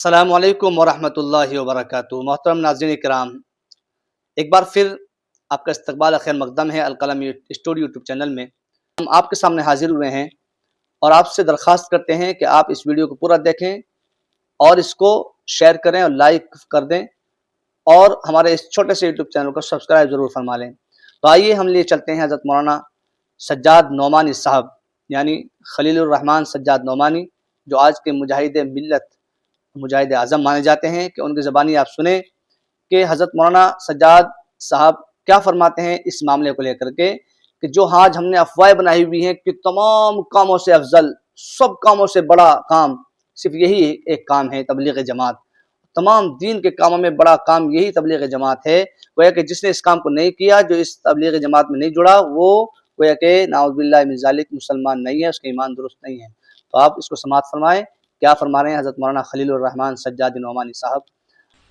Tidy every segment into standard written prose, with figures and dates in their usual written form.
السلام علیکم ورحمۃ اللہ وبرکاتہ۔ محترم ناظرین کرام، ایک بار پھر آپ کا استقبال خیر مقدم ہے القلم اسٹوڈیو یوٹیوب چینل میں۔ ہم آپ کے سامنے حاضر ہوئے ہیں اور آپ سے درخواست کرتے ہیں کہ آپ اس ویڈیو کو پورا دیکھیں اور اس کو شیئر کریں اور لائک کر دیں، اور ہمارے اس چھوٹے سے یوٹیوب چینل کو سبسکرائب ضرور فرما لیں۔ تو آئیے ہم لیے چلتے ہیں حضرت مولانا سجاد نعمانی صاحب، یعنی خلیل الرحمن سجاد نعمانی، جو آج کے مجاہد ملت، مجاہد اعظم مانے جاتے ہیں، کہ ان کی زبانی آپ سنیں کہ حضرت مولانا سجاد صاحب کیا فرماتے ہیں اس معاملے کو لے کر کے، کہ جو آج ہم نے افواہیں بنائی ہوئی ہیں کہ تمام کاموں سے افضل، سب کاموں سے بڑا کام صرف یہی ایک کام ہے، تبلیغ جماعت۔ تمام دین کے کاموں میں بڑا کام یہی تبلیغ جماعت ہے۔ گویا کہ جس نے اس کام کو نہیں کیا، جو اس تبلیغ جماعت میں نہیں جڑا، وہ گویا کہ نعوذ باللہ من ذالک مسلمان نہیں ہے، اس کا ایمان درست نہیں ہے۔ تو آپ اس کو سماعت فرمائیں، کیا فرما رہے ہیں حضرت مولانا خلیل الرحمن سجاد نعمانی صاحب۔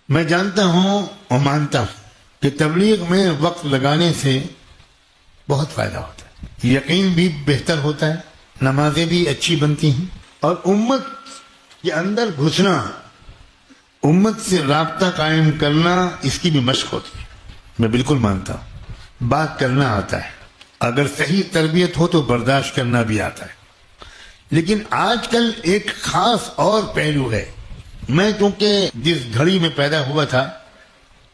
میں جانتا ہوں اور مانتا ہوں کہ تبلیغ میں وقت لگانے سے بہت فائدہ ہوتا ہے، یقین بھی بہتر ہوتا ہے، نمازیں بھی اچھی بنتی ہیں، اور امت کے اندر گھسنا، امت سے رابطہ قائم کرنا، اس کی بھی مشق ہوتی ہے۔ میں بالکل مانتا ہوں، بات کرنا آتا ہے، اگر صحیح تربیت ہو تو برداشت کرنا بھی آتا ہے، لیکن آج کل ایک خاص اور پہلو ہے۔ میں چونکہ جس گھڑی میں پیدا ہوا تھا،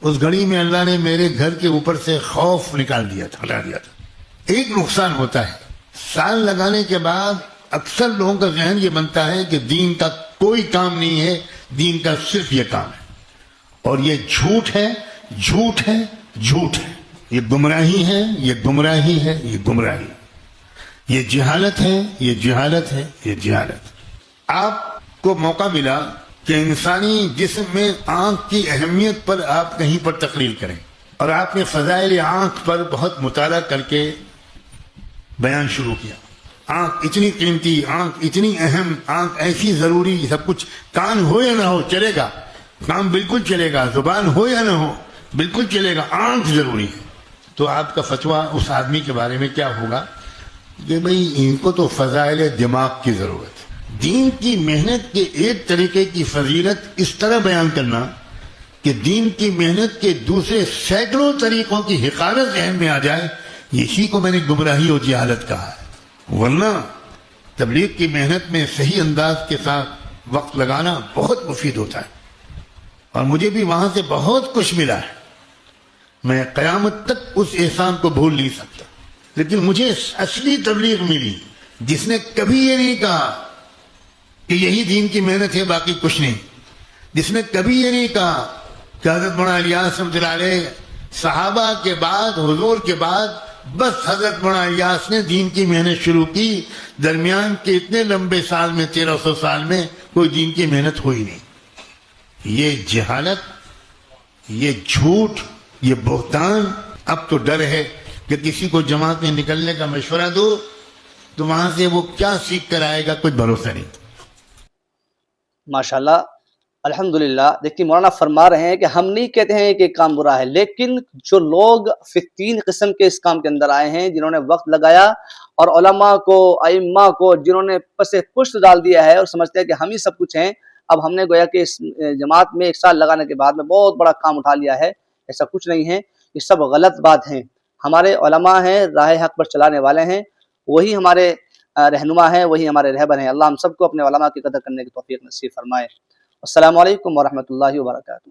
اس گھڑی میں اللہ نے میرے گھر کے اوپر سے خوف نکال دیا تھا، ہٹا دیا تھا۔ ایک نقصان ہوتا ہے، سال لگانے کے بعد اکثر لوگوں کا ذہن یہ بنتا ہے کہ دین کا کوئی کام نہیں ہے، دین کا صرف یہ کام ہے، اور یہ جھوٹ ہے، جھوٹ ہے، جھوٹ ہے، یہ گمراہی ہے، یہ گمراہی ہے، یہ گمراہی، یہ جہالت ہے، یہ جہالت ہے، یہ جہالت۔ آپ کو موقع ملا کہ انسانی جسم میں آنکھ کی اہمیت پر آپ کہیں پر تقریر کریں، اور آپ نے فضائل آنکھ پر بہت مطالعہ کر کے بیان شروع کیا۔ آنکھ اتنی قیمتی، آنکھ اتنی اہم، آنکھ ایسی ضروری، سب کچھ، کان ہو یا نہ ہو چلے گا، کام بالکل چلے گا، زبان ہو یا نہ ہو بالکل چلے گا، آنکھ ضروری ہے۔ تو آپ کا فتویٰ اس آدمی کے بارے میں کیا ہوگا کہ بھئی ان کو تو فضائل دماغ کی ضرورت ہے۔ دین کی محنت کے ایک طریقے کی فضیلت اس طرح بیان کرنا کہ دین کی محنت کے دوسرے سینکڑوں طریقوں کی حقارت ذہن میں آ جائے، یہی کو میں نے گمراہی اور جہالت کہا ہے۔ ورنہ تبلیغ کی محنت میں صحیح انداز کے ساتھ وقت لگانا بہت مفید ہوتا ہے، اور مجھے بھی وہاں سے بہت کچھ ملا ہے۔ میں قیامت تک اس احسان کو بھول نہیں سکتا۔ لیکن مجھے اصلی تبلیغ ملی جس نے کبھی یہ نہیں کہا کہ یہی دین کی محنت ہے، باقی کچھ نہیں، جس نے کبھی یہ نہیں کہا کہ حضرت مولانا الیاس رحمۃ اللہ علیہ صحابہ کے بعد، حضور کے بعد بس حضرت مولانا الیاس نے دین کی محنت شروع کی، درمیان کے اتنے لمبے سال میں، 1300 سال میں کوئی دین کی محنت ہوئی نہیں۔ یہ جہالت، یہ جھوٹ، یہ بہتان۔ اب تو ڈر ہے کہ کسی کو جماعت میں نکلنے کا مشورہ دو تو وہاں سے وہ کیا سیکھ کر آئے گا، کچھ بھروسہ نہیں۔ ماشاءاللہ، الحمدللہ۔ دیکھیے مولانا فرما رہے ہیں کہ ہم نہیں کہتے ہیں کہ کام برا ہے، لیکن جو لوگ تین قسم کے اس کام کے اندر آئے ہیں، جنہوں نے وقت لگایا، اور علماء کو، ائمہ کو جنہوں نے پس پشت ڈال دیا ہے اور سمجھتے ہیں کہ ہم ہی سب کچھ ہیں، اب ہم نے گویا کہ اس جماعت میں ایک سال لگانے کے بعد میں بہت بڑا کام اٹھا لیا ہے، ایسا کچھ نہیں ہے، یہ سب غلط بات ہیں۔ ہمارے علماء ہیں، راہ حق پر چلانے والے ہیں، وہی ہمارے رہنما ہیں، وہی ہمارے رہبر ہیں۔ اللہ ہم سب کو اپنے علماء کی قدر کرنے کی توفیق نصیب فرمائے۔ السلام علیکم ورحمۃ اللہ وبرکاتہ۔